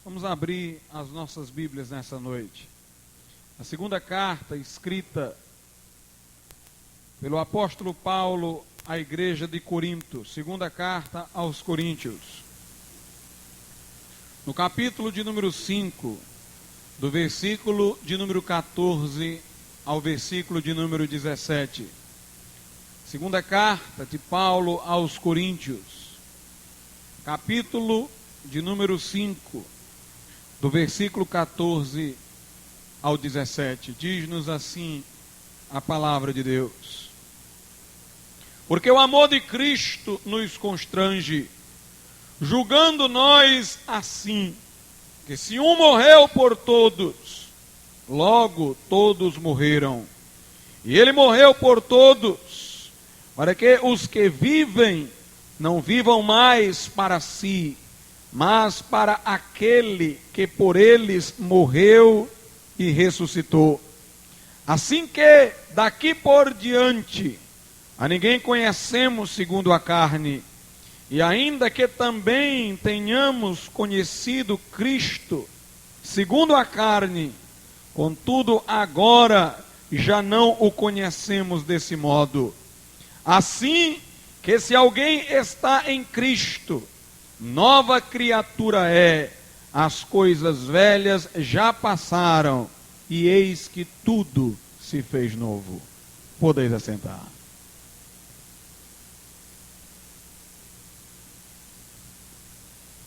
Vamos abrir as nossas Bíblias nessa noite. A segunda carta escrita pelo apóstolo Paulo à igreja de Corinto, segunda carta aos Coríntios. No capítulo de número 5, do versículo de número 14 ao versículo de número 17. Segunda carta de Paulo aos Coríntios, capítulo de número 5, do versículo 14 ao 17. Diz-nos assim a palavra de Deus: porque o amor de Cristo nos constrange, julgando nós assim, que se um morreu por todos, logo todos morreram. E ele morreu por todos, para que os que vivem não vivam mais para si, mas para aquele que por eles morreu e ressuscitou. Assim que daqui por diante a ninguém conhecemos segundo a carne, e ainda que também tenhamos conhecido Cristo segundo a carne, contudo agora já não o conhecemos desse modo. Assim que se alguém está em Cristo, nova criatura é, as coisas velhas já passaram, e eis que tudo se fez novo. Podeis assentar.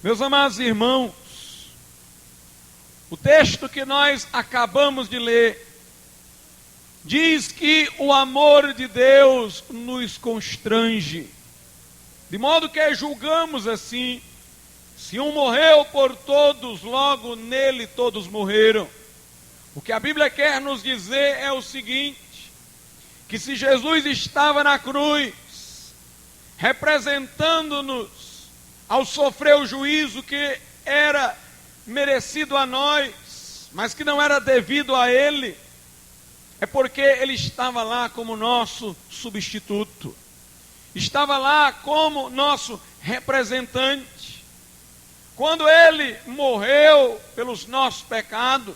Meus amados irmãos, o texto que nós acabamos de ler diz que o amor de Deus nos constrange, de modo que julgamos assim: se um morreu por todos, logo nele todos morreram. O que a Bíblia quer nos dizer é o seguinte: que se Jesus estava na cruz, representando-nos ao sofrer o juízo que era merecido a nós, mas que não era devido a ele, é porque ele estava lá como nosso substituto, estava lá como nosso representante. Quando ele morreu pelos nossos pecados,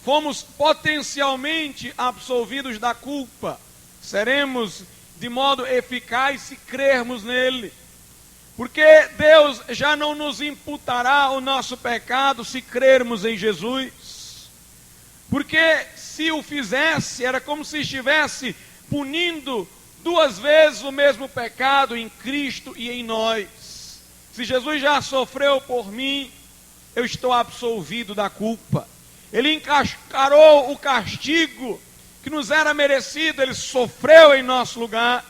fomos potencialmente absolvidos da culpa. Seremos de modo eficaz se crermos nele, porque Deus já não nos imputará o nosso pecado se crermos em Jesus. Porque se o fizesse, era como se estivesse punindo duas vezes o mesmo pecado em Cristo e em nós. Se Jesus já sofreu por mim, eu estou absolvido da culpa. Ele encarou o castigo que nos era merecido, ele sofreu em nosso lugar.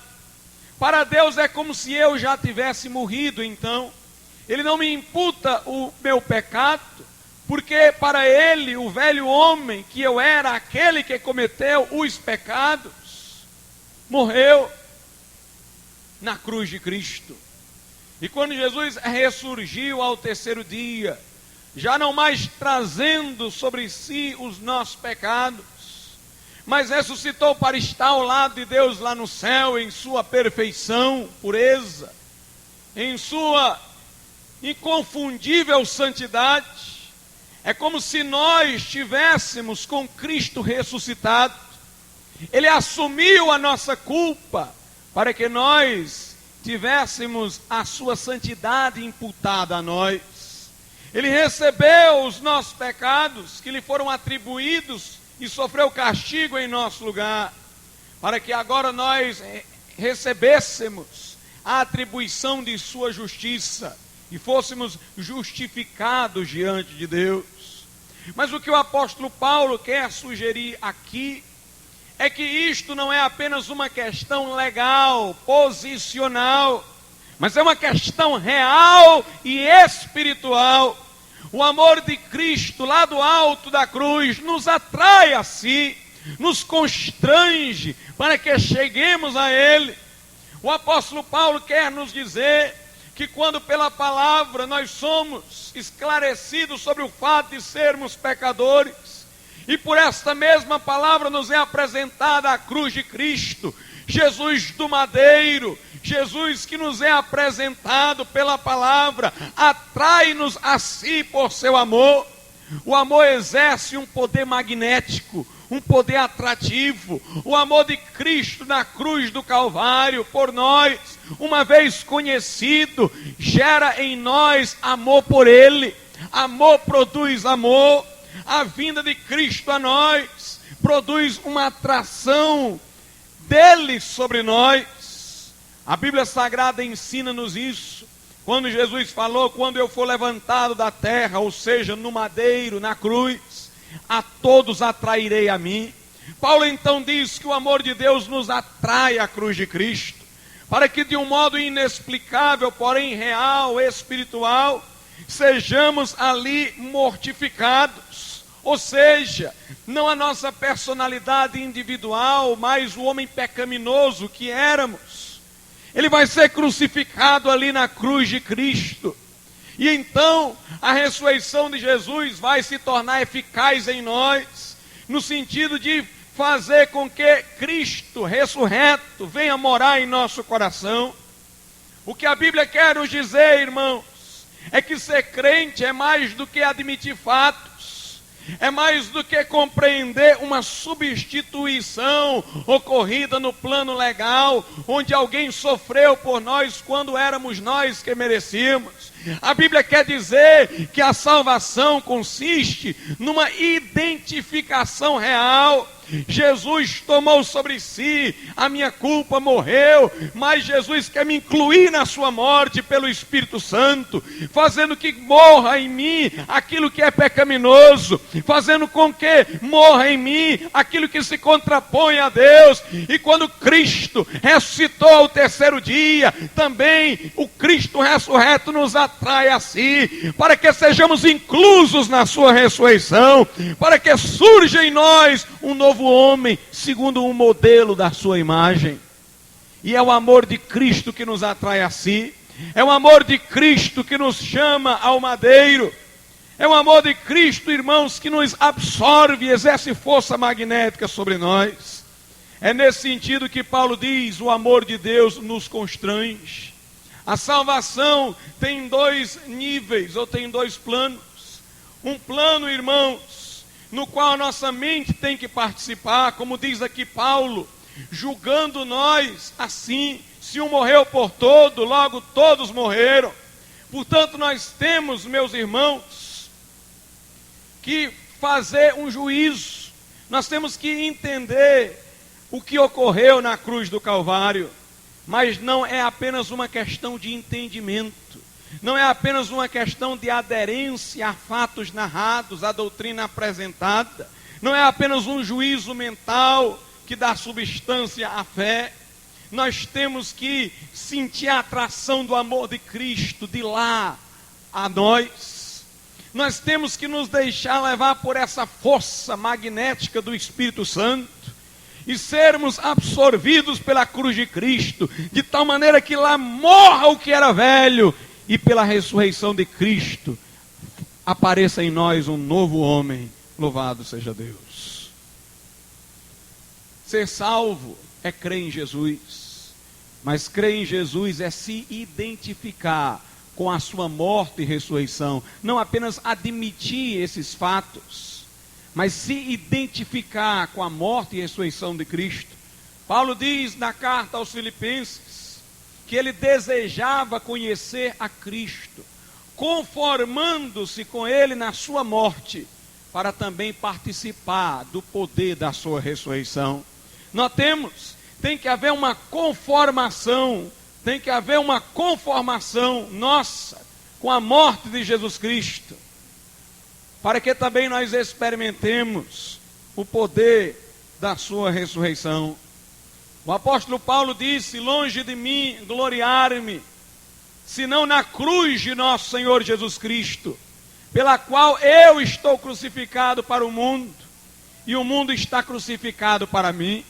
Para Deus é como se eu já tivesse morrido, então ele não me imputa o meu pecado, porque para ele, o velho homem que eu era, aquele que cometeu os pecados, morreu na cruz de Cristo. E quando Jesus ressurgiu ao terceiro dia, já não mais trazendo sobre si os nossos pecados, mas ressuscitou para estar ao lado de Deus lá no céu, em sua perfeição, pureza, em sua inconfundível santidade. É como se nós estivéssemos com Cristo ressuscitado. Ele assumiu a nossa culpa para que nós tivéssemos a sua santidade imputada a nós. Ele recebeu os nossos pecados que lhe foram atribuídos e sofreu castigo em nosso lugar, para que agora nós recebêssemos a atribuição de sua justiça e fôssemos justificados diante de Deus. Mas o que o apóstolo Paulo quer sugerir aqui é que isto não é apenas uma questão legal, posicional, mas é uma questão real e espiritual. O amor de Cristo lá do alto da cruz nos atrai a si, nos constrange para que cheguemos a Ele. O apóstolo Paulo quer nos dizer que quando pela palavra nós somos esclarecidos sobre o fato de sermos pecadores, e por esta mesma palavra nos é apresentada a cruz de Cristo, Jesus do madeiro, Jesus que nos é apresentado pela palavra, atrai-nos a si por seu amor. O amor exerce um poder magnético, um poder atrativo. O amor de Cristo na cruz do Calvário por nós, uma vez conhecido, gera em nós amor por Ele. Amor produz amor. A vinda de Cristo a nós produz uma atração dele sobre nós. A Bíblia Sagrada ensina-nos isso. Quando Jesus falou, quando eu for levantado da terra, ou seja, no madeiro, na cruz, a todos atrairei a mim. Paulo então diz que o amor de Deus nos atrai à cruz de Cristo, para que de um modo inexplicável, porém real, espiritual, sejamos ali mortificados. Ou seja, não a nossa personalidade individual, mas o homem pecaminoso que éramos, ele vai ser crucificado ali na cruz de Cristo. E então a ressurreição de Jesus vai se tornar eficaz em nós, no sentido de fazer com que Cristo ressurreto venha morar em nosso coração. O que a Bíblia quer nos dizer, irmãos, é que ser crente é mais do que admitir fatos. É mais do que compreender uma substituição ocorrida no plano legal, onde alguém sofreu por nós quando éramos nós que merecíamos. A Bíblia quer dizer que a salvação consiste numa identificação real. Jesus tomou sobre si a minha culpa, morreu, mas Jesus quer me incluir na sua morte pelo Espírito Santo, fazendo que morra em mim aquilo que é pecaminoso, fazendo com que morra em mim aquilo que se contrapõe a Deus. E quando Cristo ressuscitou ao terceiro dia, também o Cristo ressurreto nos atrai a si, para que sejamos inclusos na sua ressurreição, para que surja em nós um novo homem, segundo um modelo da sua imagem. E é o amor de Cristo que nos atrai a si, é o amor de Cristo que nos chama ao madeiro, é o amor de Cristo, irmãos, que nos absorve e exerce força magnética sobre nós. É nesse sentido que Paulo diz: o amor de Deus nos constrange. A salvação tem dois níveis, ou tem dois planos. Um plano, irmãos, no qual a nossa mente tem que participar, como diz aqui Paulo, julgando nós assim: se um morreu por todo, logo todos morreram. Portanto, nós temos, meus irmãos, que fazer um juízo. Nós temos que entender o que ocorreu na cruz do Calvário. Mas não é apenas uma questão de entendimento, não é apenas uma questão de aderência a fatos narrados, à doutrina apresentada, não é apenas um juízo mental que dá substância à fé. Nós temos que sentir a atração do amor de Cristo de lá a nós. Nós temos que nos deixar levar por essa força magnética do Espírito Santo e sermos absorvidos pela cruz de Cristo, de tal maneira que lá morra o que era velho e pela ressurreição de Cristo apareça em nós um novo homem. Louvado seja Deus. Ser salvo é crer em Jesus, mas crer em Jesus é se identificar com a sua morte e ressurreição, não apenas admitir esses fatos, mas se identificar com a morte e ressurreição de Cristo. Paulo diz na carta aos Filipenses que ele desejava conhecer a Cristo, conformando-se com ele na sua morte, para também participar do poder da sua ressurreição. Notemos, tem que haver uma conformação, tem que haver uma conformação nossa com a morte de Jesus Cristo, para que também nós experimentemos o poder da sua ressurreição. O apóstolo Paulo disse: longe de mim gloriar-me, senão na cruz de nosso Senhor Jesus Cristo, pela qual eu estou crucificado para o mundo, e o mundo está crucificado para mim.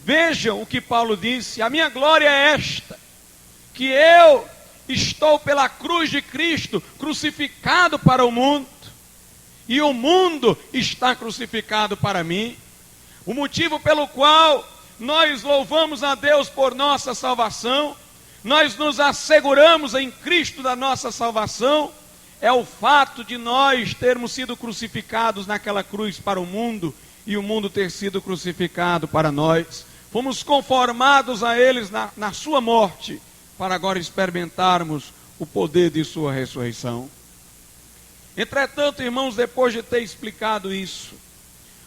Vejam o que Paulo disse: a minha glória é esta, que eu estou pela cruz de Cristo crucificado para o mundo, e o mundo está crucificado para mim. O motivo pelo qual nós louvamos a Deus por nossa salvação, nós nos asseguramos em Cristo da nossa salvação, é o fato de nós termos sido crucificados naquela cruz para o mundo e o mundo ter sido crucificado para nós. Fomos conformados a eles na sua morte, para agora experimentarmos o poder de sua ressurreição. Entretanto, irmãos, depois de ter explicado isso,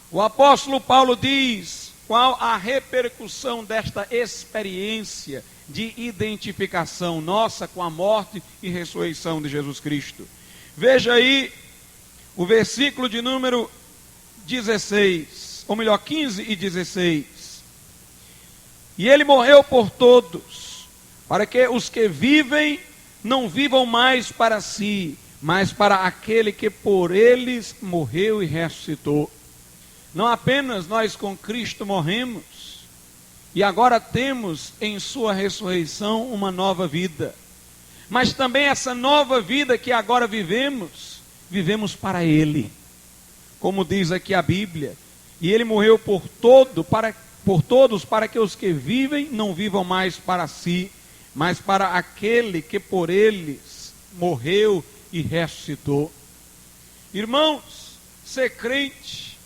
o apóstolo Paulo diz qual a repercussão desta experiência de identificação nossa com a morte e ressurreição de Jesus Cristo. Veja aí o versículo de número 16, ou melhor, 15 e 16. E ele morreu por todos, para que os que vivem não vivam mais para si, mas para aquele que por eles morreu e ressuscitou. Não apenas nós com Cristo morremos, e agora temos em sua ressurreição uma nova vida, mas também essa nova vida que agora vivemos para Ele. Como diz aqui a Bíblia, e Ele morreu por todos, para que os que vivem não vivam mais para si, mas para aquele que por eles morreu e ressuscitou. Irmãos, ser crente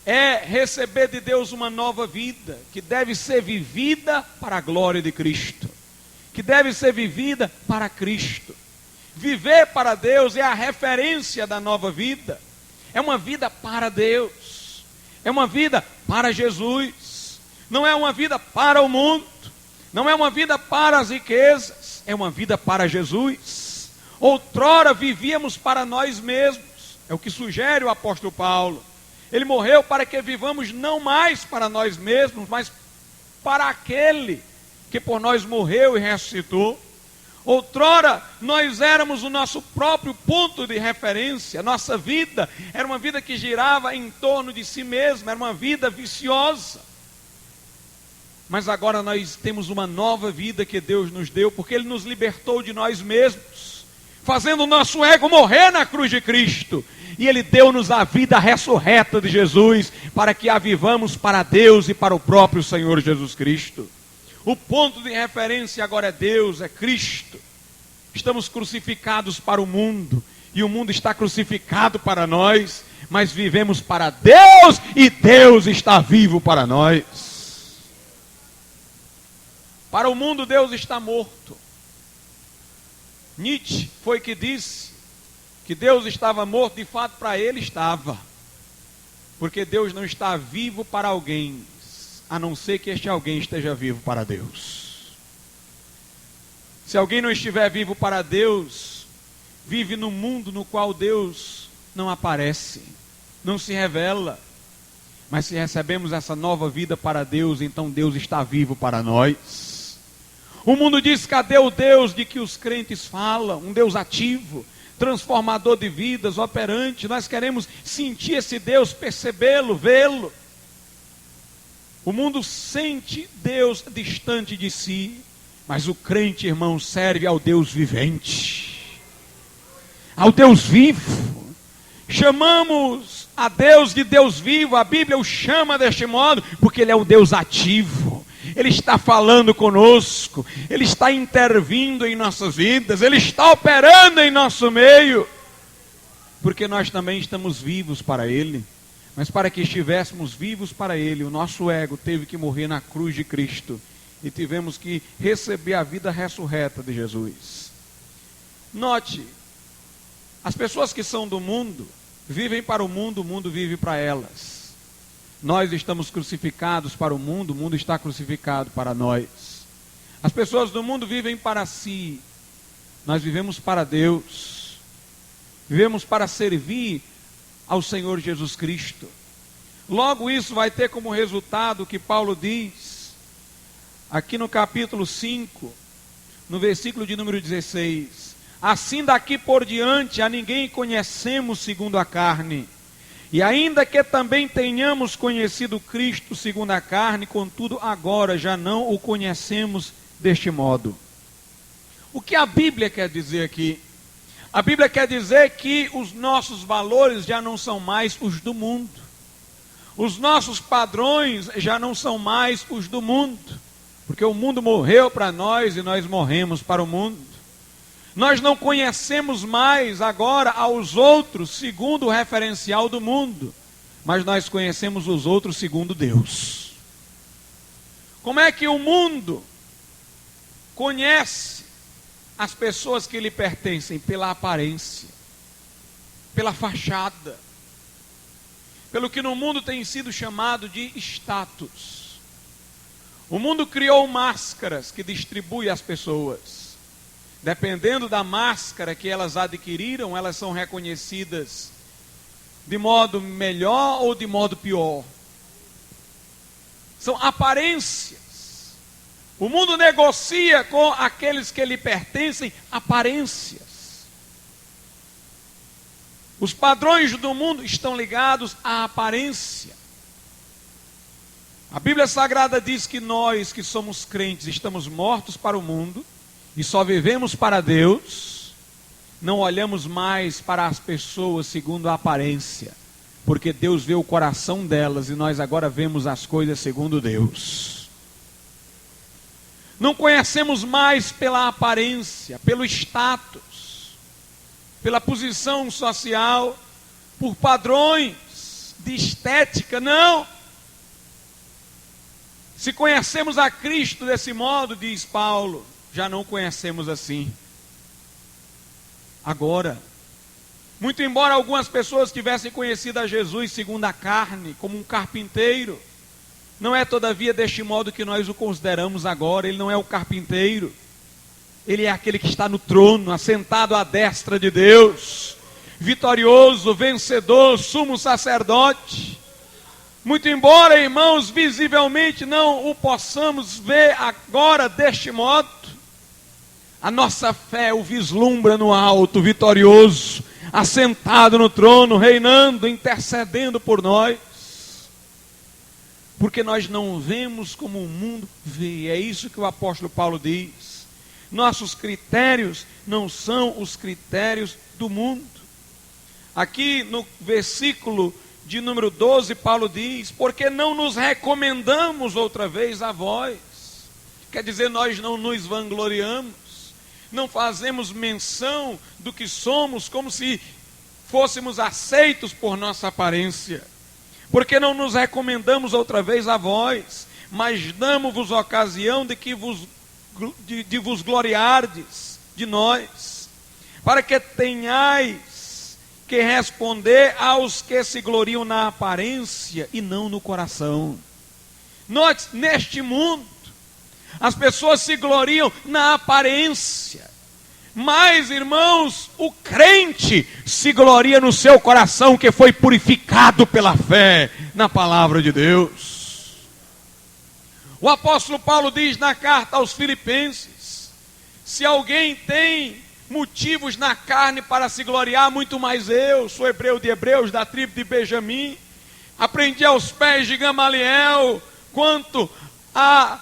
é receber de Deus uma nova vida, que deve ser vivida para a glória de Cristo, que deve ser vivida para Cristo. Viver para Deus é a referência da nova vida, é uma vida para Deus, é uma vida para Jesus, não é uma vida para o mundo, não é uma vida para as riquezas, é uma vida para Jesus. Outrora vivíamos para nós mesmos, é o que sugere o apóstolo Paulo. Ele morreu para que vivamos não mais para nós mesmos, mas para aquele que por nós morreu e ressuscitou. Outrora nós éramos o nosso próprio ponto de referência, nossa vida era uma vida que girava em torno de si mesma, era uma vida viciosa. Mas agora nós temos uma nova vida que Deus nos deu, porque Ele nos libertou de nós mesmos, fazendo o nosso ego morrer na cruz de Cristo. E Ele deu-nos a vida ressurreta de Jesus, para que a vivamos para Deus e para o próprio Senhor Jesus Cristo. O ponto de referência agora é Deus, é Cristo. Estamos crucificados para o mundo, e o mundo está crucificado para nós, mas vivemos para Deus, e Deus está vivo para nós. Para o mundo Deus está morto. Nietzsche foi que disse que Deus estava morto, de fato para ele estava, porque Deus não está vivo para alguém, a não ser que este alguém esteja vivo para Deus. Se alguém não estiver vivo para Deus, vive no mundo no qual Deus não aparece, não se revela. Mas se recebemos essa nova vida para Deus, então Deus está vivo para nós. O mundo diz: cadê o Deus de que os crentes falam? Um Deus ativo, transformador de vidas, operante. Nós queremos sentir esse Deus, percebê-lo, vê-lo. O mundo sente Deus distante de si, mas o crente, irmão, serve ao Deus vivente, ao Deus vivo. Chamamos a Deus de Deus vivo. A Bíblia o chama deste modo porque Ele é um Deus ativo. Ele está falando conosco, Ele está intervindo em nossas vidas, Ele está operando em nosso meio, porque nós também estamos vivos para Ele. Mas para que estivéssemos vivos para Ele, o nosso ego teve que morrer na cruz de Cristo, e tivemos que receber a vida ressurreta de Jesus. Note, as pessoas que são do mundo, vivem para o mundo vive para elas. Nós estamos crucificados para o mundo está crucificado para nós. As pessoas do mundo vivem para si, nós vivemos para Deus. Vivemos para servir ao Senhor Jesus Cristo. Logo isso vai ter como resultado o que Paulo diz, aqui no capítulo 5, no versículo de número 16. Assim daqui por diante a ninguém conhecemos segundo a carne. E ainda que também tenhamos conhecido Cristo segundo a carne, contudo agora já não o conhecemos deste modo. O que a Bíblia quer dizer aqui? A Bíblia quer dizer que os nossos valores já não são mais os do mundo. Os nossos padrões já não são mais os do mundo, porque o mundo morreu para nós e nós morremos para o mundo. Nós não conhecemos mais agora aos outros segundo o referencial do mundo, mas nós conhecemos os outros segundo Deus. Como é que o mundo conhece as pessoas que lhe pertencem? Pela aparência, pela fachada, pelo que no mundo tem sido chamado de status. O mundo criou máscaras que distribuem às pessoas. Dependendo da máscara que elas adquiriram, elas são reconhecidas de modo melhor ou de modo pior. São aparências. O mundo negocia com aqueles que lhe pertencem aparências. Os padrões do mundo estão ligados à aparência. A Bíblia Sagrada diz que nós que somos crentes estamos mortos para o mundo e só vivemos para Deus. Não olhamos mais para as pessoas segundo a aparência, porque Deus vê o coração delas e nós agora vemos as coisas segundo Deus. Não conhecemos mais pela aparência, pelo status, pela posição social, por padrões de estética, não. Se conhecemos a Cristo desse modo, diz Paulo, já não conhecemos assim. Agora, muito embora algumas pessoas tivessem conhecido a Jesus segundo a carne, como um carpinteiro, não é todavia deste modo que nós o consideramos agora. Ele não é o carpinteiro, ele é aquele que está no trono, assentado à destra de Deus, vitorioso, vencedor, sumo sacerdote. Muito embora, irmãos, visivelmente não o possamos ver agora deste modo, a nossa fé o vislumbra no alto, vitorioso, assentado no trono, reinando, intercedendo por nós. Porque nós não vemos como o mundo vê. É isso que o apóstolo Paulo diz. Nossos critérios não são os critérios do mundo. Aqui no versículo de número 12, Paulo diz: porque não nos recomendamos outra vez a vós. Quer dizer, nós não nos vangloriamos, não fazemos menção do que somos como se fôssemos aceitos por nossa aparência. Porque não nos recomendamos outra vez a vós, mas damos-vos ocasião de vos gloriardes de nós, para que tenhais que responder aos que se gloriam na aparência e não no coração. Note, neste mundo, as pessoas se gloriam na aparência, mas, irmãos, o crente se gloria no seu coração, que foi purificado pela fé na palavra de Deus. O apóstolo Paulo diz na carta aos Filipenses: se alguém tem motivos na carne para se gloriar, muito mais eu, sou hebreu de hebreus, da tribo de Benjamim, aprendi aos pés de Gamaliel, quanto a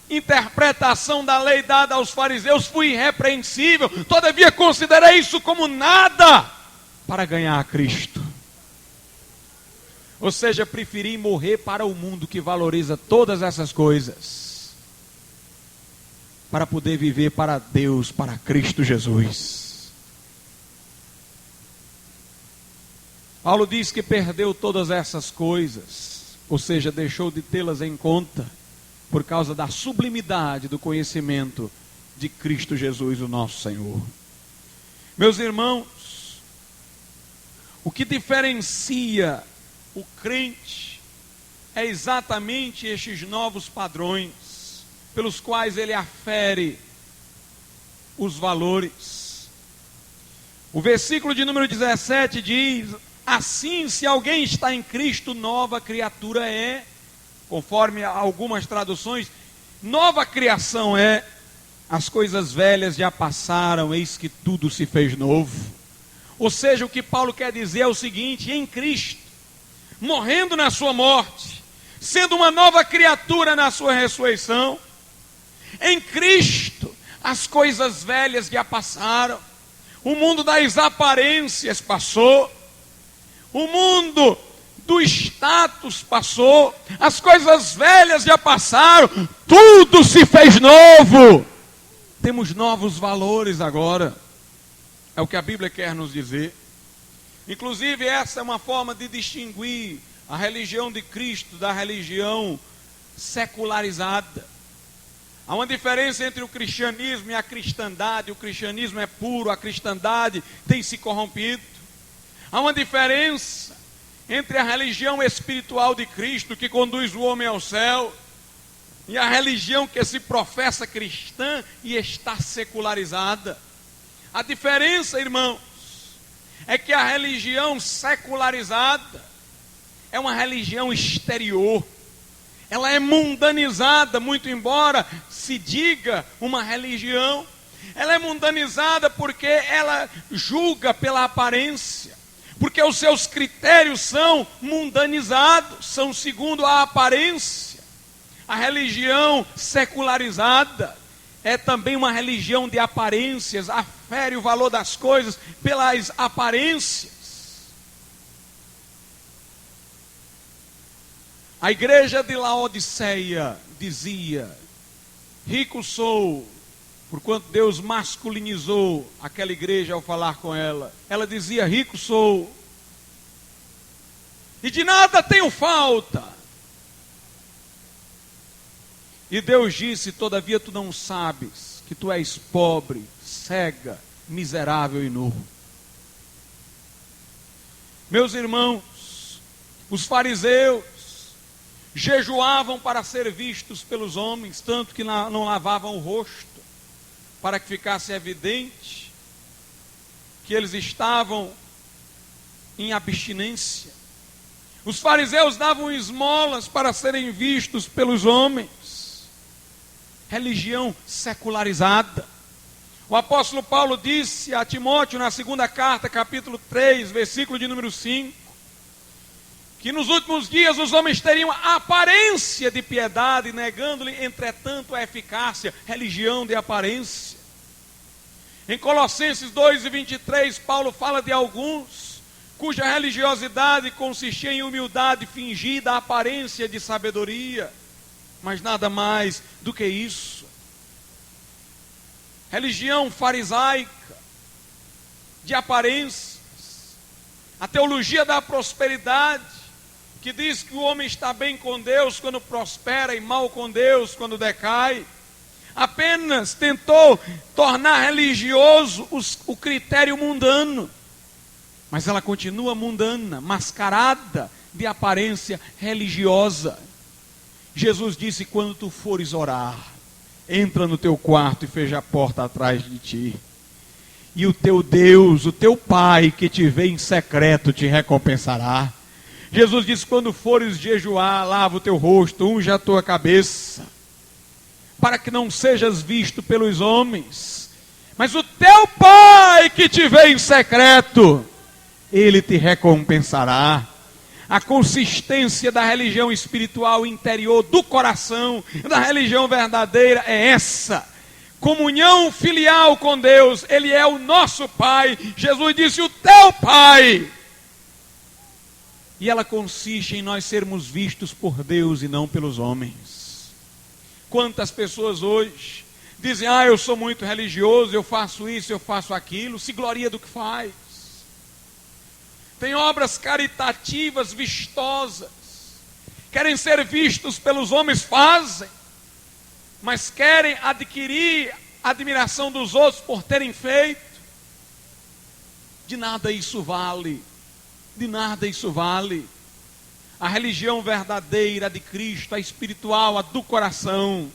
interpretação da lei dada aos fariseus, fui irrepreensível, todavia considerei isso como nada para ganhar a Cristo. Ou seja, preferi morrer para o mundo que valoriza todas essas coisas, para poder viver para Deus, para Cristo Jesus. Paulo diz que perdeu todas essas coisas, ou seja, deixou de tê-las em conta, por causa da sublimidade do conhecimento de Cristo Jesus, o nosso Senhor. Meus irmãos, o que diferencia o crente é exatamente estes novos padrões, pelos quais ele afere os valores. O versículo de número 17 diz: assim, se alguém está em Cristo, nova criatura é. Conforme algumas traduções, nova criação é, as coisas velhas já passaram, eis que tudo se fez novo. Ou seja, o que Paulo quer dizer é o seguinte: em Cristo, morrendo na sua morte, sendo uma nova criatura na sua ressurreição, em Cristo, as coisas velhas já passaram, o mundo das aparências passou, o mundo do status passou, as coisas velhas já passaram, tudo se fez novo. Temos novos valores agora. É o que a Bíblia quer nos dizer. Inclusive, essa é uma forma de distinguir a religião de Cristo da religião secularizada. Há uma diferença entre o cristianismo e a cristandade. O cristianismo é puro, a cristandade tem se corrompido. Há uma diferença entre a religião espiritual de Cristo, que conduz o homem ao céu, e a religião que se professa cristã e está secularizada. A diferença, irmãos, é que a religião secularizada é uma religião exterior. Ela é mundanizada, muito embora se diga uma religião. Ela é mundanizada porque ela julga pela aparência. Porque os seus critérios são mundanizados, são segundo a aparência. A religião secularizada é também uma religião de aparências, afere o valor das coisas pelas aparências. A igreja de Laodiceia dizia: rico sou, porquanto Deus masculinizou aquela igreja ao falar com ela. Ela dizia: rico sou, e de nada tenho falta. E Deus disse: todavia tu não sabes que tu és pobre, cega, miserável e nu. Meus irmãos, os fariseus jejuavam para ser vistos pelos homens, tanto que não lavavam o rosto, para que ficasse evidente que eles estavam em abstinência. Os fariseus davam esmolas para serem vistos pelos homens. Religião secularizada. O apóstolo Paulo disse a Timóteo na segunda carta, capítulo 3, versículo de número 5, que nos últimos dias os homens teriam a aparência de piedade, negando-lhe, entretanto, a eficácia. Religião de aparência. Em Colossenses 2:23, Paulo fala de alguns cuja religiosidade consistia em humildade fingida, aparência de sabedoria, mas nada mais do que isso. Religião farisaica, de aparências. A teologia da prosperidade, que diz que o homem está bem com Deus quando prospera e mal com Deus quando decai. Apenas tentou tornar religioso o critério mundano. Mas ela continua mundana, mascarada de aparência religiosa. Jesus disse: quando tu fores orar, entra no teu quarto e fecha a porta atrás de ti. E o teu Deus, o teu Pai que te vê em secreto, te recompensará. Jesus disse: quando fores jejuar, lava o teu rosto, unge a tua cabeça, para que não sejas visto pelos homens, mas o teu Pai que te vê em secreto, Ele te recompensará. A consistência da religião espiritual interior do coração, da religião verdadeira, é essa: comunhão filial com Deus. Ele é o nosso Pai. Jesus disse: o teu Pai. E ela consiste em nós sermos vistos por Deus e não pelos homens. Quantas pessoas hoje dizem: eu sou muito religioso, eu faço isso, eu faço aquilo, se gloria do que faz. Tem obras caritativas vistosas, querem ser vistos pelos homens, fazem, mas querem adquirir a admiração dos outros por terem feito. De nada isso vale. De nada isso vale. A religião verdadeira de Cristo, a espiritual, a do coração,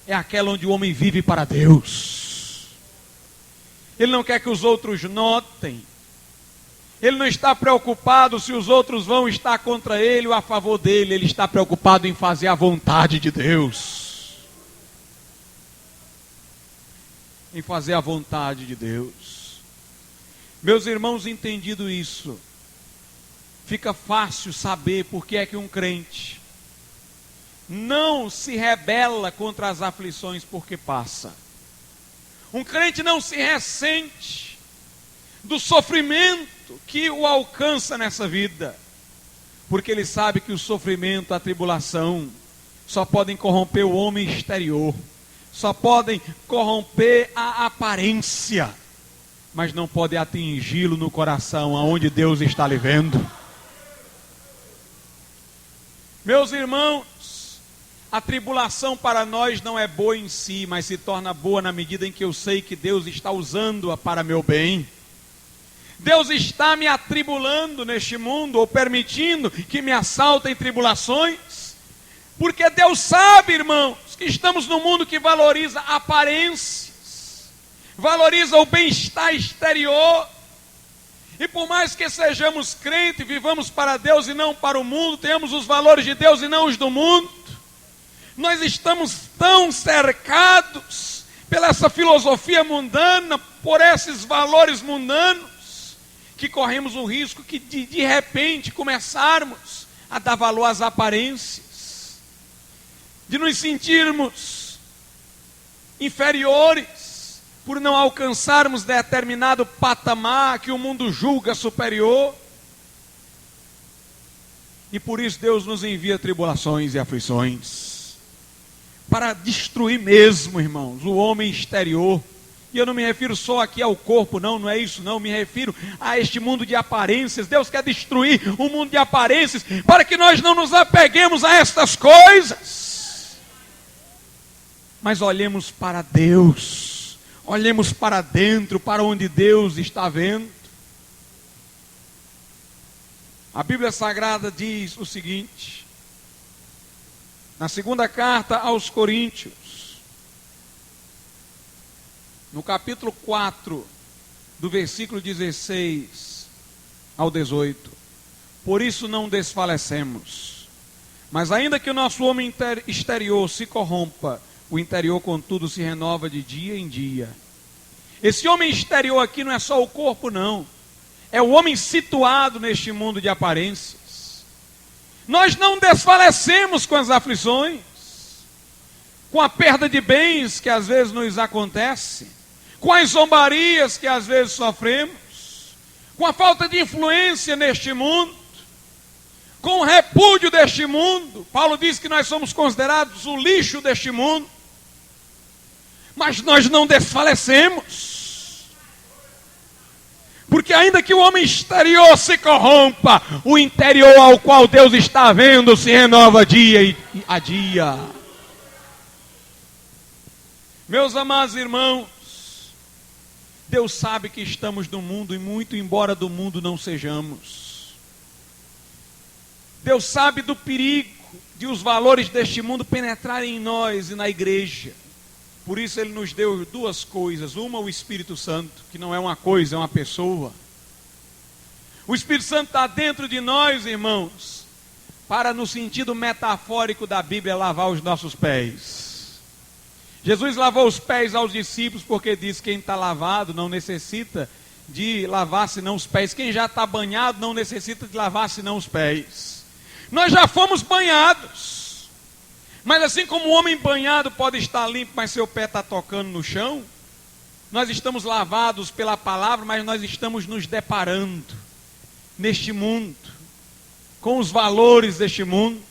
é aquela onde o homem vive para Deus. Ele não quer que os outros notem. Ele não está preocupado se os outros vão estar contra ele ou a favor dele. Ele está preocupado em fazer a vontade de Deus. Em fazer a vontade de Deus. Meus irmãos, entendido isso, fica fácil saber por que é que um crente não se rebela contra as aflições porque passa. Um crente não se ressente do sofrimento que o alcança nessa vida. porque ele sabe que o sofrimento, a tribulação, só podem corromper o homem exterior, só podem corromper a aparência, mas não podem atingi-lo no coração, aonde Deus está lhe vendo. Meus irmãos, a tribulação para nós não é boa em si, mas se torna boa na medida em que eu sei que Deus está usando-a para meu bem. Deus está me atribulando neste mundo, ou permitindo que me assaltem tribulações, porque Deus sabe, irmãos, que estamos num mundo que valoriza aparências, valoriza o bem-estar exterior, e por mais que sejamos crentes, vivamos para Deus e não para o mundo, tenhamos os valores de Deus e não os do mundo, nós estamos tão cercados pela essa filosofia mundana, por esses valores mundanos, que corremos o risco de repente começarmos a dar valor às aparências, de nos sentirmos inferiores por não alcançarmos determinado patamar que o mundo julga superior. E por isso Deus nos envia tribulações e aflições, para destruir mesmo, irmãos, o homem exterior. E eu não me refiro só aqui ao corpo, não é isso não, me refiro a este mundo de aparências. Deus quer destruir o mundo de aparências, para que nós não nos apeguemos a estas coisas, mas olhemos para Deus, olhemos para dentro, para onde Deus está vendo. A Bíblia Sagrada diz o seguinte, na segunda carta aos Coríntios, no capítulo 4, do versículo 16 ao 18. Por isso não desfalecemos, mas ainda que o nosso homem exterior se corrompa, o interior contudo se renova de dia em dia. Esse homem exterior aqui não é só o corpo não, é o homem situado neste mundo de aparências. Nós não desfalecemos com as aflições, com a perda de bens que às vezes nos acontece, com as zombarias que às vezes sofremos, com a falta de influência neste mundo, com o repúdio deste mundo. Paulo diz que nós somos considerados o lixo deste mundo, mas nós não desfalecemos, porque ainda que o homem exterior se corrompa, o interior ao qual Deus está vendo se renova dia a dia. Meus amados irmãos, Deus sabe que estamos no mundo, e muito embora do mundo não sejamos. Deus sabe do perigo de os valores deste mundo penetrarem em nós e na igreja. Por isso Ele nos deu duas coisas. Uma, o Espírito Santo, que não é uma coisa, é uma pessoa. O Espírito Santo está dentro de nós, irmãos, para, no sentido metafórico da Bíblia, lavar os nossos pés. Jesus lavou os pés aos discípulos, porque diz que quem está lavado não necessita de lavar senão os pés. Quem já está banhado não necessita de lavar senão os pés. Nós já fomos banhados, mas assim como o homem banhado pode estar limpo, mas seu pé está tocando no chão, nós estamos lavados pela palavra, mas nós estamos nos deparando neste mundo, com os valores deste mundo,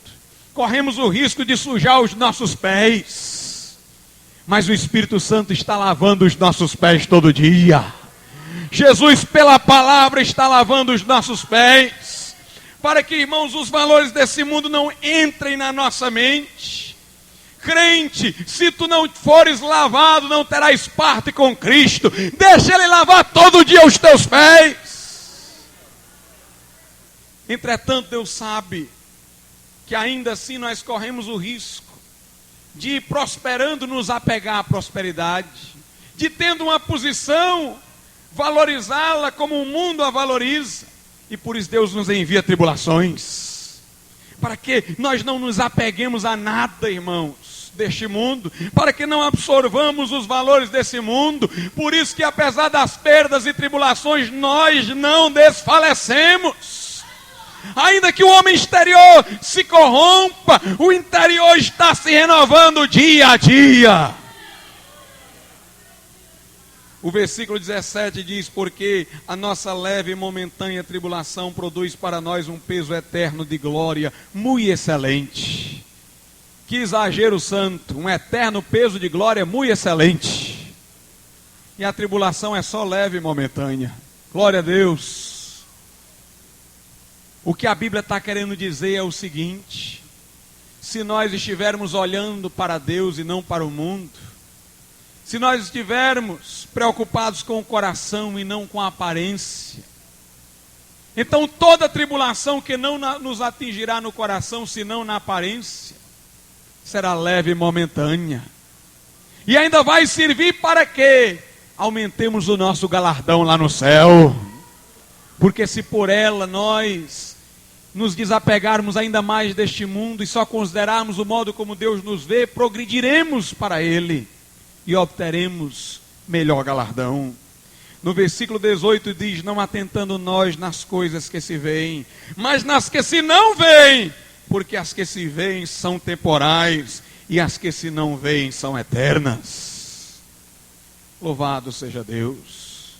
corremos o risco de sujar os nossos pés. Mas o Espírito Santo está lavando os nossos pés todo dia. Jesus, pela palavra, está lavando os nossos pés, para que, irmãos, os valores desse mundo não entrem na nossa mente. Crente, se tu não fores lavado, não terás parte com Cristo. Deixa Ele lavar todo dia os teus pés. Entretanto, Deus sabe que ainda assim nós corremos o risco de, prosperando, nos apegar à prosperidade, de, tendo uma posição, valorizá-la como o mundo a valoriza. E por isso Deus nos envia tribulações, para que nós não nos apeguemos a nada, irmãos, deste mundo, para que não absorvamos os valores desse mundo. Por isso que, apesar das perdas e tribulações, nós não desfalecemos. Ainda que o homem exterior se corrompa, o interior está se renovando dia a dia. O versículo 17 diz: porque a nossa leve e momentânea tribulação produz para nós um peso eterno de glória muito excelente. Que exagero santo, um eterno peso de glória muito excelente. E a tribulação é só leve e momentânea. Glória a Deus. O que a Bíblia está querendo dizer é o seguinte: se nós estivermos olhando para Deus e não para o mundo, se nós estivermos preocupados com o coração e não com a aparência, então toda tribulação que não nos atingirá no coração, senão na aparência, será leve e momentânea. E ainda vai servir para que aumentemos o nosso galardão lá no céu. Porque se por ela nós nos desapegarmos ainda mais deste mundo e só considerarmos o modo como Deus nos vê, progrediremos para Ele e obteremos melhor galardão. No versículo 18 diz: não atentando nós nas coisas que se veem, mas nas que se não veem, porque as que se veem são temporais e as que se não veem são eternas. Louvado seja Deus.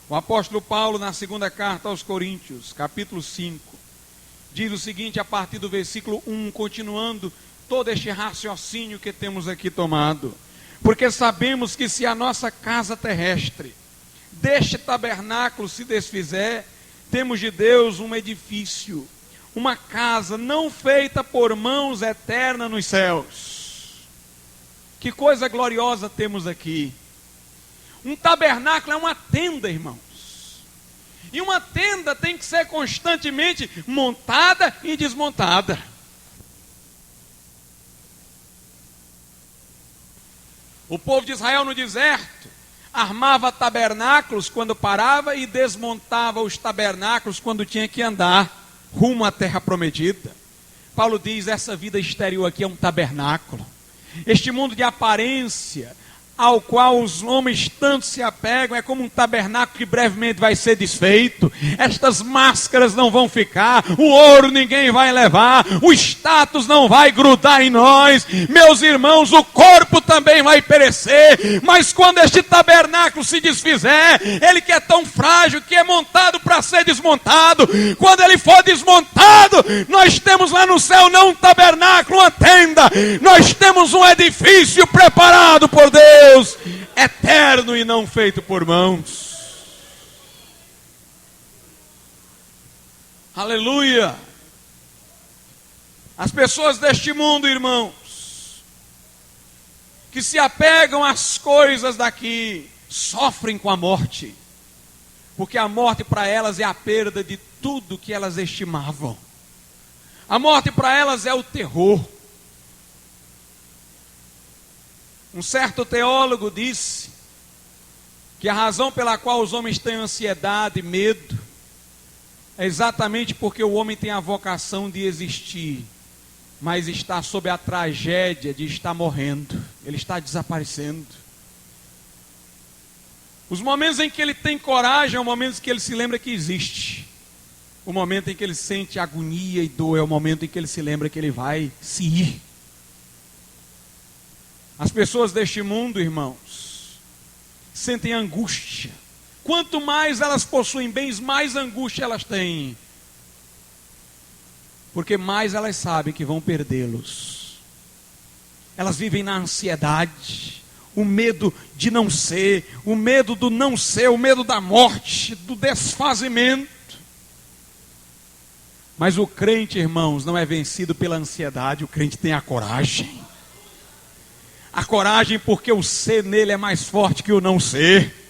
O apóstolo Paulo, na segunda carta aos Coríntios, capítulo 5, diz o seguinte, a partir do versículo 1, continuando todo este raciocínio que temos aqui tomado: porque sabemos que se a nossa casa terrestre deste tabernáculo se desfizer, temos de Deus um edifício, uma casa não feita por mãos, eterna nos céus. Que coisa gloriosa temos aqui. Um tabernáculo é uma tenda, irmãos. E uma tenda tem que ser constantemente montada e desmontada. O povo de Israel no deserto armava tabernáculos quando parava e desmontava os tabernáculos quando tinha que andar rumo à terra prometida. Paulo diz: essa vida exterior aqui é um tabernáculo. Este mundo de aparência ao qual os homens tanto se apegam é como um tabernáculo que brevemente vai ser desfeito. Estas máscaras não vão ficar, o ouro ninguém vai levar, o status não vai grudar em nós. Meus irmãos, o corpo também vai perecer, mas quando este tabernáculo se desfizer, ele que é tão frágil, que é montado para ser desmontado, quando ele for desmontado, nós temos lá no céu não um tabernáculo, uma tenda, nós temos um edifício preparado por Deus, eterno e não feito por mãos. Aleluia. As pessoas deste mundo, irmãos, que se apegam às coisas daqui, sofrem com a morte, porque a morte para elas é a perda de tudo que elas estimavam. A morte para elas é o terror. Um certo teólogo disse que a razão pela qual os homens têm ansiedade e medo é exatamente porque o homem tem a vocação de existir, mas está sob a tragédia de estar morrendo, ele está desaparecendo. Os momentos em que ele tem coragem é o momento em que ele se lembra que existe. O momento em que ele sente agonia e dor é o momento em que ele se lembra que ele vai se ir. As pessoas deste mundo, irmãos, sentem angústia. Quanto mais elas possuem bens, mais angústia elas têm. Porque mais elas sabem que vão perdê-los. Elas vivem na ansiedade, o medo de não ser, o medo do não ser, o medo da morte, do desfazimento. Mas o crente, irmãos, não é vencido pela ansiedade, o crente tem a coragem. A coragem porque o ser nele é mais forte que o não ser.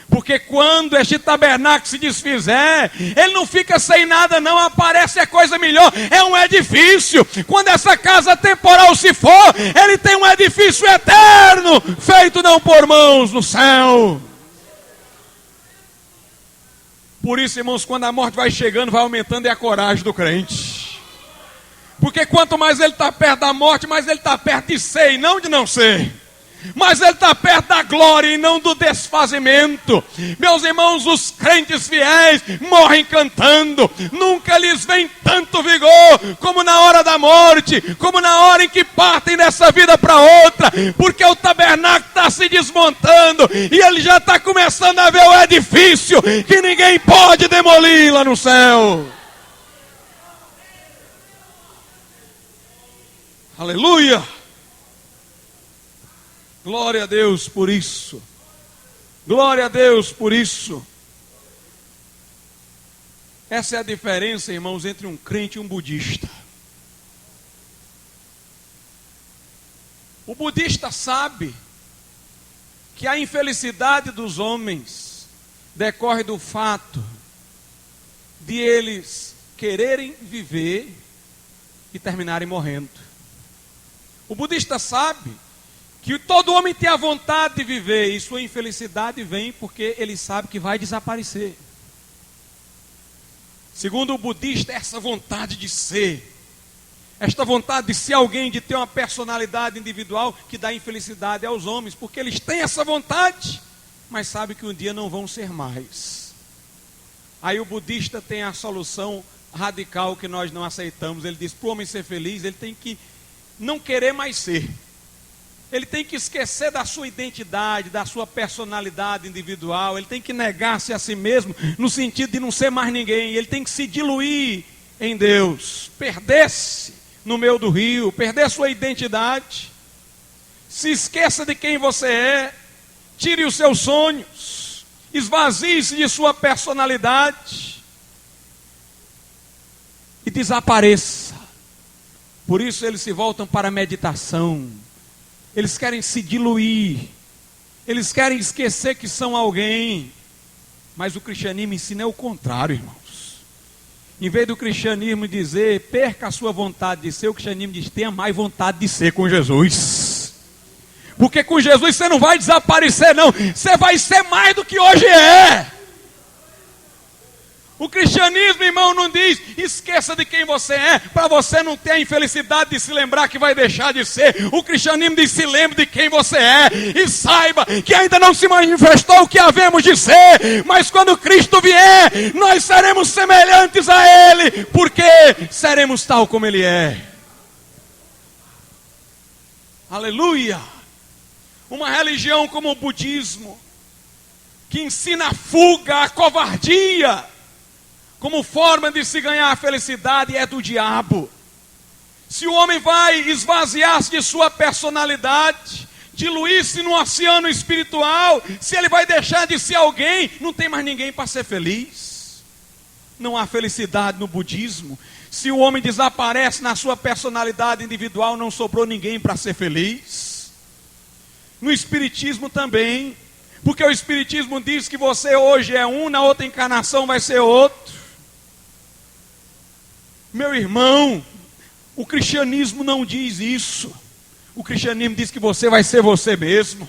Porque quando este tabernáculo se desfizer, ele não fica sem nada não, aparece a coisa melhor, é um edifício. Quando essa casa temporal se for, ele tem um edifício eterno, feito não por mãos no céu. Por isso, irmãos, quando a morte vai chegando, vai aumentando é a coragem do crente. Porque quanto mais ele está perto da morte, mais ele está perto de ser e não de não ser. mas ele está perto da glória e não do desfazimento. Meus irmãos, os crentes fiéis morrem cantando. Nunca lhes vem tanto vigor como na hora da morte, como na hora em que partem dessa vida para outra, porque o tabernáculo está se desmontando e ele já está começando a ver o edifício que ninguém pode demolir lá no céu. Aleluia! Glória a Deus por isso. Glória a Deus por isso. Essa é a diferença, irmãos, entre um crente e um budista. O budista sabe que a infelicidade dos homens decorre do fato de eles quererem viver e terminarem morrendo. O budista sabe que todo homem tem a vontade de viver e sua infelicidade vem porque ele sabe que vai desaparecer. Segundo o budista, essa vontade de ser, esta vontade de ser alguém, de ter uma personalidade individual que dá infelicidade aos homens, porque eles têm essa vontade, mas sabem que um dia não vão ser mais. Aí o budista tem a solução radical que nós não aceitamos. Ele diz: para o homem ser feliz, ele tem que não querer mais ser. Ele tem que esquecer da sua identidade, da sua personalidade individual. Ele tem que negar-se a si mesmo, no sentido de não ser mais ninguém. Ele tem que se diluir em Deus, perder-se no meio do rio, perder sua identidade. Se esqueça de quem você é, tire os seus sonhos, esvazie-se de sua personalidade e desapareça. Por isso eles se voltam para a meditação. Eles querem se diluir, eles querem esquecer que são alguém, mas o cristianismo ensina o contrário, irmãos. Em vez do cristianismo dizer, perca a sua vontade de ser, o cristianismo diz, tenha mais vontade de ser com Jesus. Porque com Jesus você não vai desaparecer não, você vai ser mais do que hoje é. O cristianismo, irmão, não diz, esqueça de quem você é, para você não ter a infelicidade de se lembrar que vai deixar de ser. O cristianismo diz, se lembre de quem você é, e saiba que ainda não se manifestou o que havemos de ser, mas quando Cristo vier, nós seremos semelhantes a Ele, porque seremos tal como Ele é. Aleluia! Uma religião como o budismo, que ensina a fuga, a covardia, como forma de se ganhar a felicidade, é do diabo. Se o homem vai esvaziar-se de sua personalidade, diluir-se no oceano espiritual, se ele vai deixar de ser alguém, não tem mais ninguém para ser feliz. Não há felicidade no budismo. Se o homem desaparece na sua personalidade individual, não sobrou ninguém para ser feliz. No espiritismo também, porque o espiritismo diz que você hoje é um, na outra encarnação vai ser outro. Meu irmão, o cristianismo não diz isso. O cristianismo diz que você vai ser você mesmo.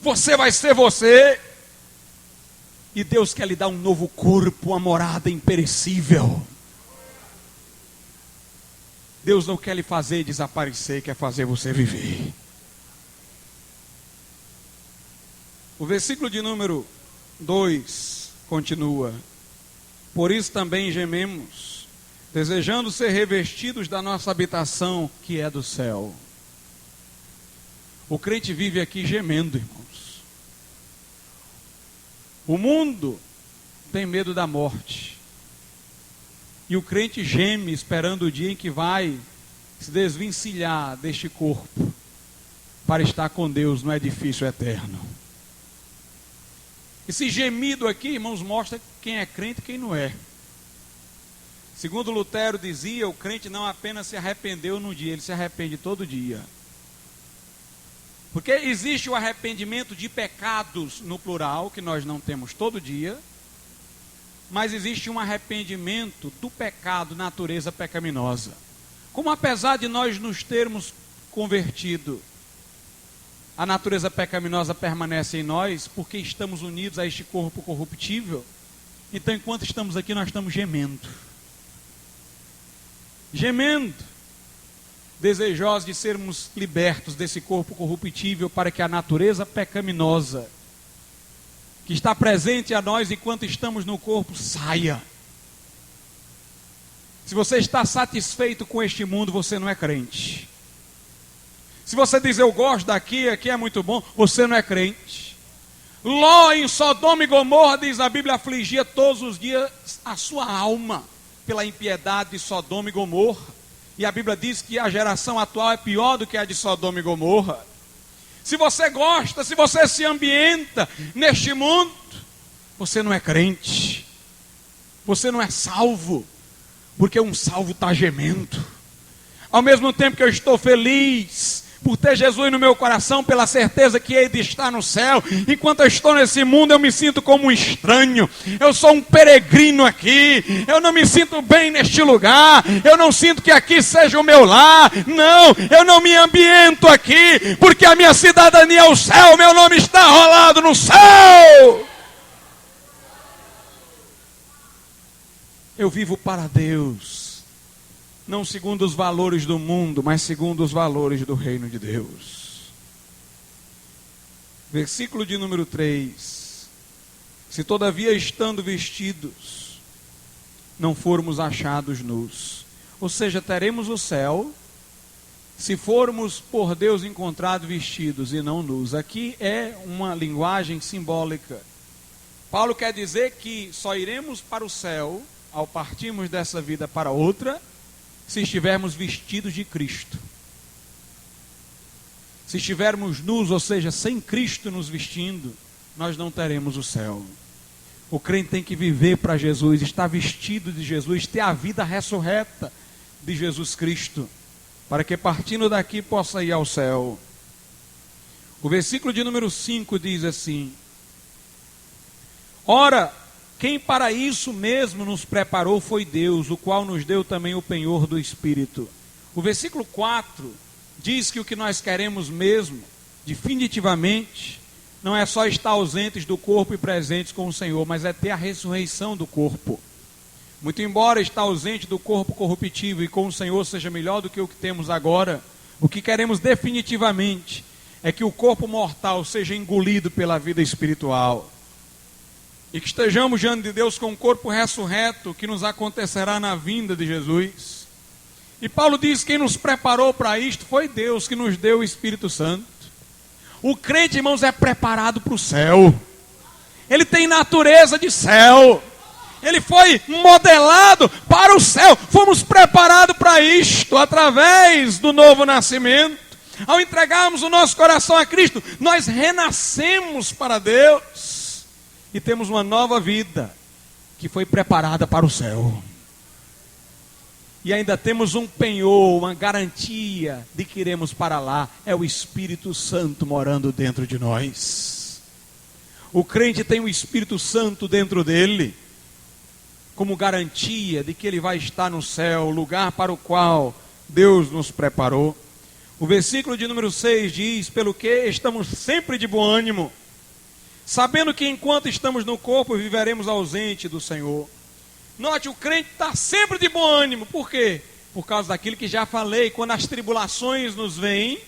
Você vai ser você. E Deus quer lhe dar um novo corpo, uma morada imperecível. Deus não quer lhe fazer desaparecer, quer fazer você viver. O versículo de número 2 continua: por isso também gememos, desejando ser revestidos da nossa habitação que é do céu. O crente vive aqui gemendo, irmãos. O mundo tem medo da morte. E o crente geme esperando o dia em que vai se desvencilhar deste corpo para estar com Deus no edifício eterno. Esse gemido aqui, irmãos, mostra quem é crente e quem não é. Segundo Lutero dizia, o crente não apenas se arrependeu num dia, ele se arrepende todo dia. Porque existe o arrependimento de pecados no plural, que nós não temos todo dia, mas existe um arrependimento do pecado, natureza pecaminosa. Como apesar de nós nos termos convertido, a natureza pecaminosa permanece em nós, porque estamos unidos a este corpo corruptível, então enquanto estamos aqui nós estamos gemendo. Gemendo. desejosos de sermos libertos desse corpo corruptível para que a natureza pecaminosa que está presente a nós enquanto estamos no corpo saia. Se você está satisfeito com este mundo, você não é crente. Se você diz, eu gosto daqui, aqui é muito bom, você não é crente. Ló em Sodoma e Gomorra, diz a Bíblia, afligia todos os dias a sua alma pela impiedade de Sodoma e Gomorra. E a Bíblia diz que a geração atual é pior do que a de Sodoma e Gomorra. Se você gosta, se você se ambienta neste mundo, você não é crente. Você não é salvo, porque um salvo está gemendo. Ao mesmo tempo que eu estou feliz por ter Jesus no meu coração, pela certeza que Ele está no céu, enquanto eu estou nesse mundo, eu me sinto como um estranho. Eu sou um peregrino aqui. Eu não me sinto bem neste lugar. Eu não sinto que aqui seja o meu lar. Não, eu não me ambiento aqui, porque a minha cidadania é o céu. Meu nome está rolado no céu. Eu vivo para Deus. Não segundo os valores do mundo, mas segundo os valores do reino de Deus. Versículo de número 3. Se todavia estando vestidos, não formos achados nus. Ou seja, teremos o céu, se formos por Deus encontrados vestidos e não nus. Aqui é uma linguagem simbólica. Paulo quer dizer que só iremos para o céu, ao partirmos dessa vida para outra, se estivermos vestidos de Cristo. Se estivermos nus, ou seja, sem Cristo nos vestindo, nós não teremos o céu. O crente tem que viver para Jesus, estar vestido de Jesus, ter a vida ressurreta de Jesus Cristo, para que partindo daqui possa ir ao céu. O versículo de número 5 diz assim: ora, quem para isso mesmo nos preparou foi Deus, o qual nos deu também o penhor do Espírito. O versículo 4 diz que o que nós queremos mesmo, definitivamente, não é só estar ausentes do corpo e presentes com o Senhor, mas é ter a ressurreição do corpo. Muito embora estar ausente do corpo corruptível e com o Senhor seja melhor do que o que temos agora, o que queremos definitivamente é que o corpo mortal seja engolido pela vida espiritual. E que estejamos diante de Deus com o corpo ressurreto, que nos acontecerá na vinda de Jesus. E Paulo diz que quem nos preparou para isto foi Deus, que nos deu o Espírito Santo. O crente, irmãos, é preparado para o céu. Ele tem natureza de céu. Ele foi modelado para o céu. Fomos preparados para isto, através do novo nascimento. Ao entregarmos o nosso coração a Cristo, nós renascemos para Deus. E temos uma nova vida que foi preparada para o céu. E ainda temos um penhor, uma garantia de que iremos para lá. É o Espírito Santo morando dentro de nós. O crente tem o Espírito Santo dentro dele, como garantia de que ele vai estar no céu, lugar para o qual Deus nos preparou. O versículo de número 6 diz: pelo que estamos sempre de bom ânimo, sabendo que enquanto estamos no corpo, viveremos ausente do Senhor. Note, o crente está sempre de bom ânimo. Por quê? Por causa daquilo que já falei. Quando as tribulações nos vêm,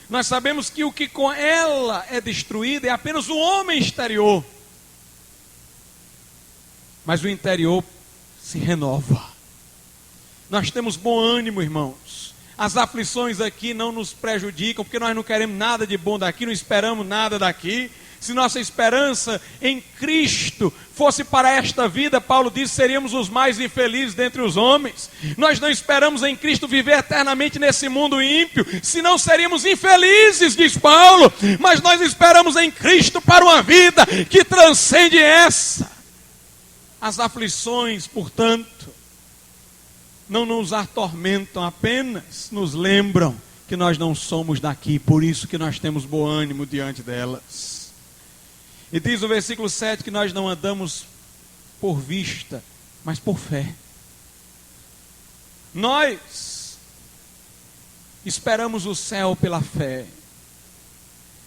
nós sabemos que o que com ela é destruído é apenas o homem exterior. Mas o interior se renova. Nós temos bom ânimo, irmãos. As aflições aqui não nos prejudicam, porque nós não queremos nada de bom daqui, não esperamos nada daqui. Se nossa esperança em Cristo fosse para esta vida, Paulo diz, seríamos os mais infelizes dentre os homens. Nós não esperamos em Cristo viver eternamente nesse mundo ímpio, senão seríamos infelizes, diz Paulo. Mas nós esperamos em Cristo para uma vida que transcende essa. As aflições, portanto, não nos atormentam, apenas nos lembram que nós não somos daqui, por isso que nós temos bom ânimo diante delas. E diz o versículo 7 que nós não andamos por vista, mas por fé. Nós esperamos o céu pela fé.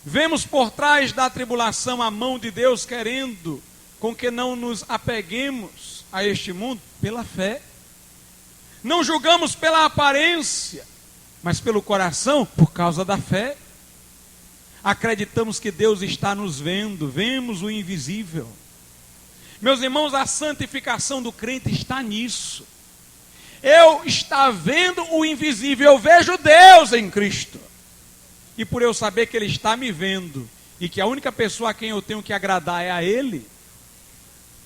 Vemos por trás da tribulação a mão de Deus querendo com que não nos apeguemos a este mundo pela fé. Não julgamos pela aparência, mas pelo coração, por causa da fé. Acreditamos que Deus está nos vendo, vemos o invisível. Meus irmãos, a santificação do crente está nisso. Eu estou vendo o invisível, eu vejo Deus em Cristo. E por eu saber que Ele está me vendo, e que a única pessoa a quem eu tenho que agradar é a Ele,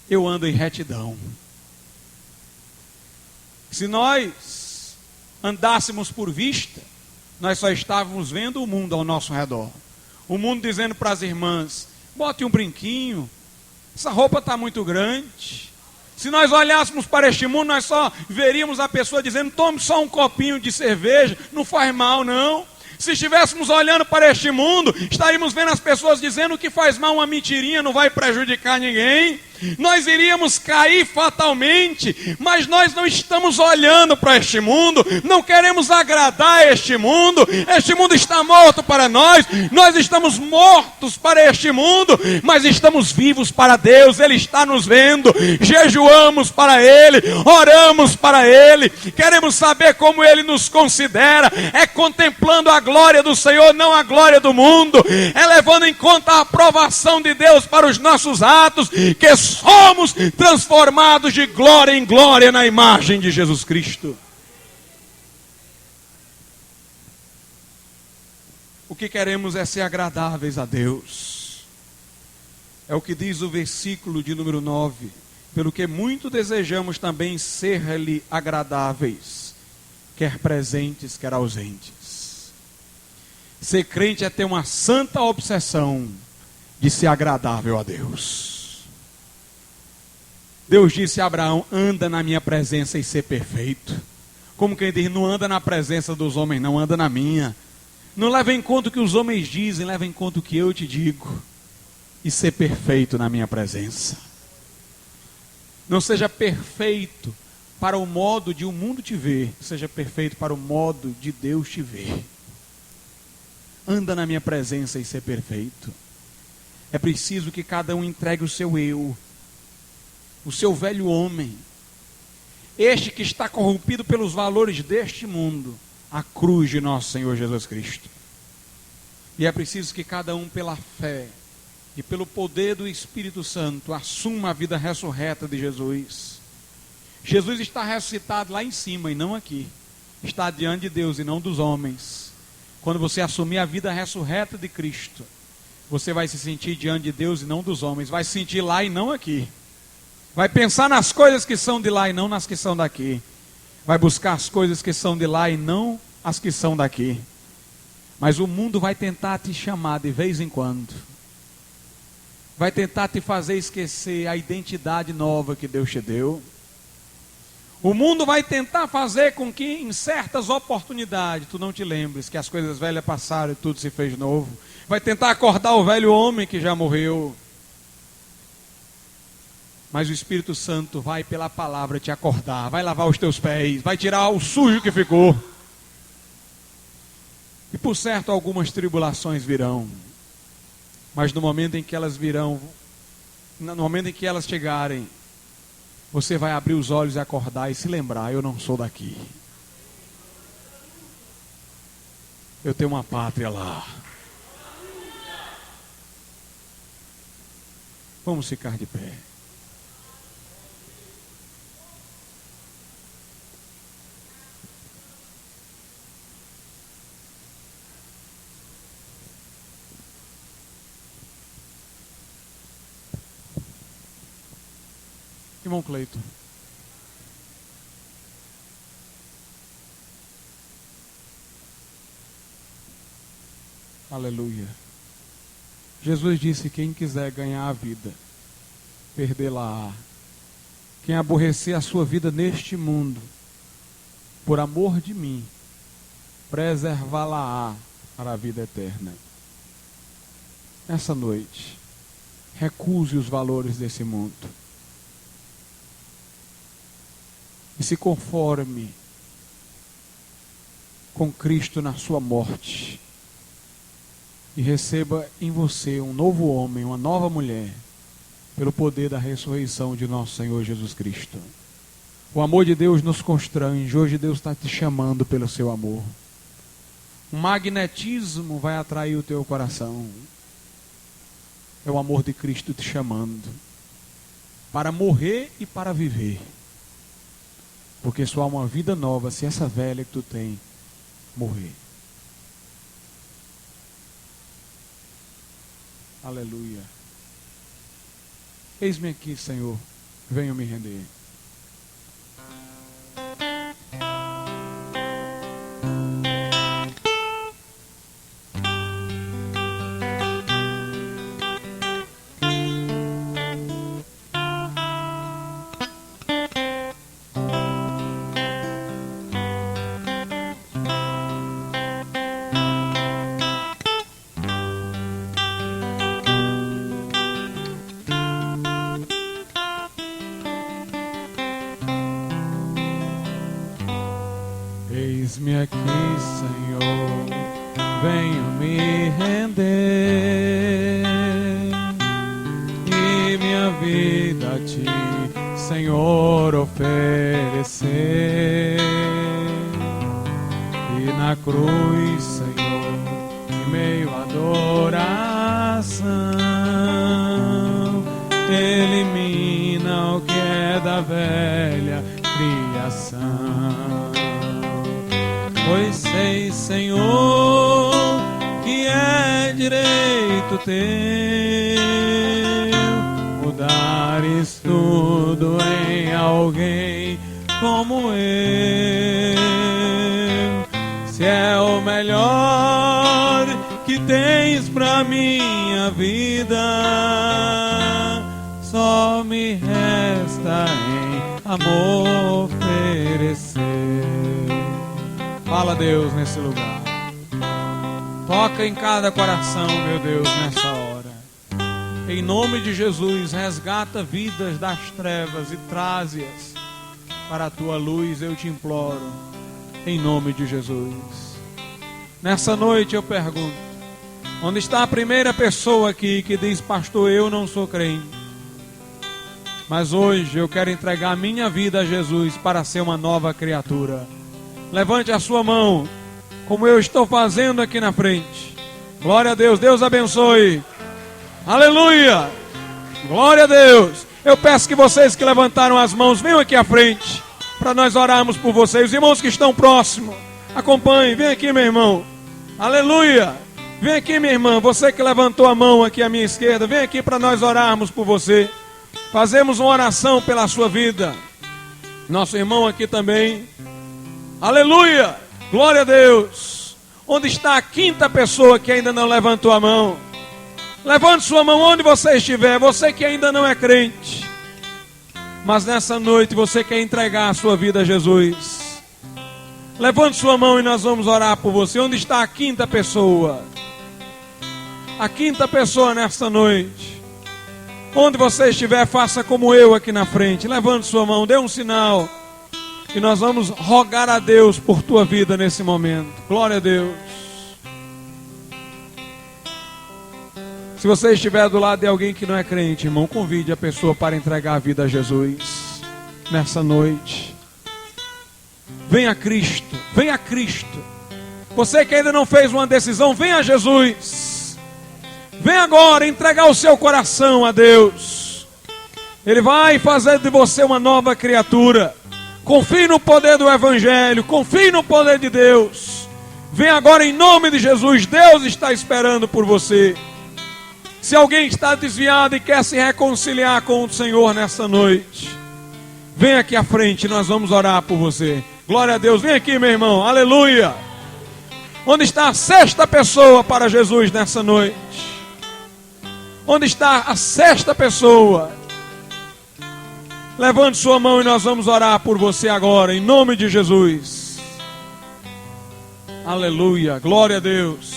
eu ando em retidão. Se nós andássemos por vista, nós só estávamos vendo o mundo ao nosso redor. O mundo dizendo para as irmãs, bote um brinquinho, essa roupa está muito grande. Se nós olhássemos para este mundo, nós só veríamos a pessoa dizendo, tome só um copinho de cerveja, não faz mal não. Se estivéssemos olhando para este mundo, estaríamos vendo as pessoas dizendo que faz mal uma mentirinha, não vai prejudicar ninguém. Nós iríamos cair fatalmente, mas nós não estamos olhando para este mundo, não queremos agradar este mundo está morto para nós estamos mortos para este mundo, mas estamos vivos para Deus, Ele está nos vendo, jejuamos para Ele, oramos para Ele, queremos saber como Ele nos considera, é contemplando a glória do Senhor, não a glória do mundo, é levando em conta a aprovação de Deus para os nossos atos, que somos transformados de glória em glória na imagem de Jesus Cristo. O que queremos é ser agradáveis a Deus. É o que diz o versículo de número 9. Pelo que muito desejamos também ser-lhe agradáveis, quer presentes, quer ausentes. Ser crente é ter uma santa obsessão de ser agradável a Deus. Deus disse a Abraão, anda na minha presença e ser perfeito. Como quem diz, não anda na presença dos homens, não anda na minha. Não leva em conta o que os homens dizem, leva em conta o que eu te digo. E ser perfeito na minha presença. Não seja perfeito para o modo de o mundo te ver, seja perfeito para o modo de Deus te ver. Anda na minha presença e ser perfeito. É preciso que cada um entregue o seu eu, o seu velho homem, este que está corrompido pelos valores deste mundo, à cruz de nosso Senhor Jesus Cristo. E é preciso que cada um, pela fé e pelo poder do Espírito Santo, assuma a vida ressurreta de Jesus. Jesus está ressuscitado lá em cima e não aqui. Está diante de Deus e não dos homens. Quando você assumir a vida ressurreta de Cristo, você vai se sentir diante de Deus e não dos homens. Vai se sentir lá e não aqui. Vai pensar nas coisas que são de lá e não nas que são daqui. Vai buscar as coisas que são de lá e não as que são daqui. Mas o mundo vai tentar te chamar de vez em quando. Vai tentar te fazer esquecer a identidade nova que Deus te deu. O mundo vai tentar fazer com que em certas oportunidades tu não te lembres que as coisas velhas passaram e tudo se fez novo. Vai tentar acordar o velho homem que já morreu. Mas o Espírito Santo vai pela palavra te acordar, vai lavar os teus pés, vai tirar o sujo que ficou. E por certo algumas tribulações virão. Mas no momento em que elas virão, no momento em que elas chegarem, você vai abrir os olhos e acordar e se lembrar, eu não sou daqui. Eu tenho uma pátria lá. Vamos ficar de pé. Irmão Cleito. Aleluia. Jesus disse, quem quiser ganhar a vida, perdê-la-á. Quem aborrecer a sua vida neste mundo, por amor de mim, preservá-la-á para a vida eterna. Essa noite, recuse os valores desse mundo. E se conforme com Cristo na sua morte. E receba em você um novo homem, uma nova mulher, pelo poder da ressurreição de nosso Senhor Jesus Cristo. O amor de Deus nos constrange. Hoje Deus está te chamando pelo seu amor. um magnetismo vai atrair o teu coração. É o amor de Cristo te chamando para morrer e para viver. Porque só há uma vida nova se essa velha que tu tem morrer. Aleluia. Eis-me aqui, Senhor. Venho me render. Eis-me aqui, Senhor, venho me render e minha vida a Ti, Senhor, oferecer. E na cruz, Senhor, em meio à adoração, elimina o que é da velha criação. Pois sei, Senhor, que é direito teu mudares tudo em alguém como eu. Se é o melhor que tens pra minha vida, só me resta em amor oferecer. Fala, Deus, nesse lugar. Toca em cada coração, meu Deus, nessa hora. Em nome de Jesus, resgata vidas das trevas e traze-as para a Tua luz, eu te imploro. Em nome de Jesus. Nessa noite eu pergunto: onde está a primeira pessoa aqui que diz: pastor, eu não sou crente, mas hoje eu quero entregar a minha vida a Jesus para ser uma nova criatura? Levante a sua mão, como eu estou fazendo aqui na frente. Glória a Deus, Deus abençoe. Aleluia, glória a Deus. Eu peço que vocês que levantaram as mãos venham aqui à frente, para nós orarmos por vocês. Os irmãos que estão próximos, acompanhem, vem aqui, meu irmão. Aleluia, vem aqui, minha irmã. Você que levantou a mão aqui à minha esquerda, vem aqui para nós orarmos por você. Fazemos uma oração pela sua vida. Nosso irmão aqui também. Aleluia, glória a Deus. Onde está a quinta pessoa que ainda não levantou a mão? Levante sua mão onde você estiver. Você que ainda não é crente, mas nessa noite você quer entregar a sua vida a Jesus. Levante sua mão e nós vamos orar por você. Onde está a quinta pessoa? A quinta pessoa nessa noite. Onde você estiver, faça como eu aqui na frente. Levante sua mão, dê um sinal. E nós vamos rogar a Deus por tua vida nesse momento. Glória a Deus. Se você estiver do lado de alguém que não é crente, irmão, convide a pessoa para entregar a vida a Jesus nessa noite. Venha a Cristo, venha a Cristo. Você que ainda não fez uma decisão, venha a Jesus. Venha agora entregar o seu coração a Deus. Ele vai fazer de você uma nova criatura. Confie no poder do Evangelho, confie no poder de Deus. Vem agora em nome de Jesus. Deus está esperando por você. Se alguém está desviado e quer se reconciliar com o Senhor nessa noite, vem aqui à frente, nós vamos orar por você. Glória a Deus, vem aqui, meu irmão, aleluia. Onde está a sexta pessoa para Jesus nessa noite? Onde está a sexta pessoa? Levante sua mão e nós vamos orar por você agora, em nome de Jesus. Aleluia, glória a Deus.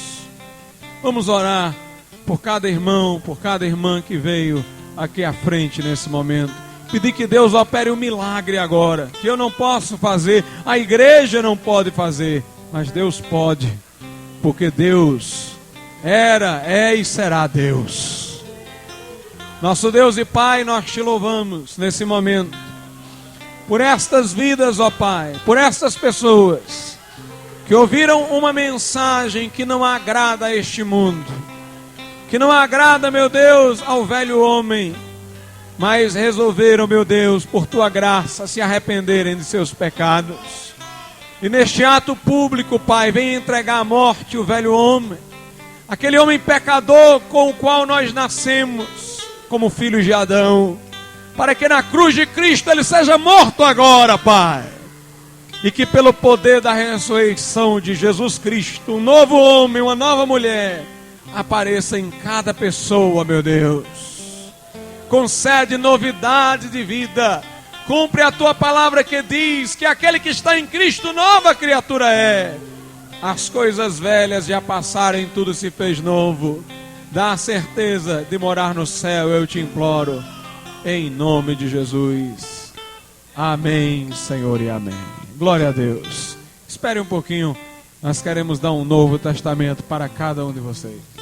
Vamos orar por cada irmão, por cada irmã que veio aqui à frente nesse momento. Pedir que Deus opere um milagre agora, que eu não posso fazer, a igreja não pode fazer, mas Deus pode, porque Deus era, é e será Deus. Nosso Deus e Pai, nós te louvamos nesse momento, por estas vidas, ó Pai, por estas pessoas que ouviram uma mensagem que não agrada a este mundo, que não agrada, meu Deus, ao velho homem, mas resolveram, meu Deus, por tua graça, se arrependerem de seus pecados. E neste ato público, Pai, vem entregar à morte o velho homem, aquele homem pecador com o qual nós nascemos como filhos de Adão, para que na cruz de Cristo ele seja morto agora, Pai. E que pelo poder da ressurreição de Jesus Cristo, um novo homem, uma nova mulher, apareça em cada pessoa, meu Deus. Concede novidade de vida. Cumpre a tua palavra que diz que aquele que está em Cristo, nova criatura é. As coisas velhas já passaram, tudo se fez novo. Dá a certeza de morar no céu, eu te imploro. Em nome de Jesus. Amém, Senhor, e amém. Glória a Deus. Espere um pouquinho. Nós queremos dar um novo testamento para cada um de vocês.